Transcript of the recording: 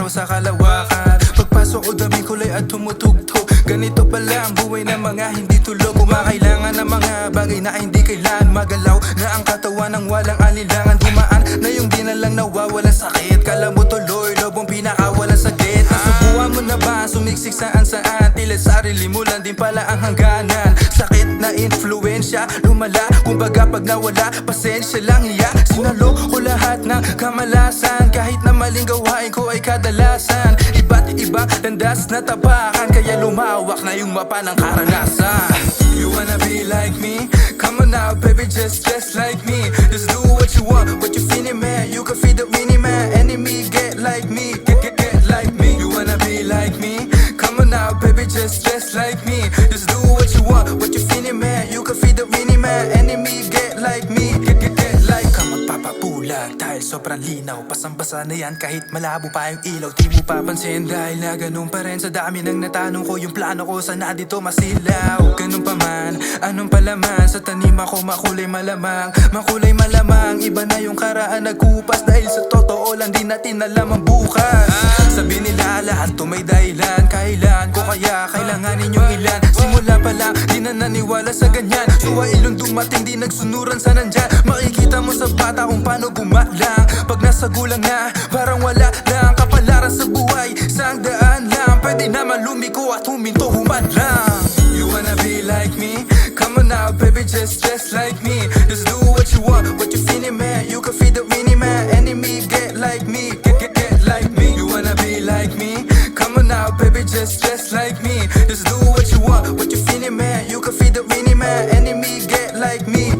sa kalawakan. Pagpasok ko daming kulay at tumutugtog. Ganito pala ang buhay ng mga hindi tulog. Kumakailangan ng mga bagay na hindi kailangan. Magalaw na ang katawan ng walang alilangan. Dumaan na yung di na lang nawawalan sakit. Kala mo tuloy, lobong pinakawalan saglit. Nasubuhan mo na ba sumiksik saan saan? Tila sarili mo lang din pala ang hangganan. Sakit na influensya, lumala. Kumbaga pag nawala, pasensya lang hiya. Sinalo ko lahat ng kamalasan. Kahit na maling gawain ko ay kadalasan. Iba't ibang landas na tapakan. Kaya lumawak na yung mapa ng karanasan. You wanna be like me? Come on now baby, just like me. Just do what you want, what you feeling man. You can feed the mini man, enemy get like me. Get like me. You wanna be like me? Come on now baby, just like me. Just do what you want, what you feeling man. You can feed the mini man, enemy get like me. Get like me. Magpapabulag dahil sobrang linaw. Basang-basa na yan kahit malabo pa yung ilaw. Di mo papansin dahil na ganun pa rin. Sa dami nang natanong ko yung plano ko, sana dito masilaw. Ganun pa man, anong palaman? Sa tanim ako makulay malamang. Makulay malamang, iba na yung karaan nagkupas. Dahil sa totoo lang di natin alam ang bukas. Sabi nila lahat to may dahilan. Kailan ko kaya kailanganin yung ilan? Simula pa lang, di na naniwala sa ganyan. Suwa ilong dumating, di nagsunuran sa nandyan. Makikita mo sa bata kung paano gumalang. Pag nasa gulang na, parang wala lang kapalaran sa buhay. Saang daan lang, pwede naman lumiko at huminto humadlang. You wanna be like me? Come on now baby, just like me. Just do what you want, what you feeling man. You can feed the mini man, enemy get like me. Get like me. You wanna be like me? Come on now baby, just like me. Just do what you want, what you feeling man. You can feed the mini man, enemy get like me.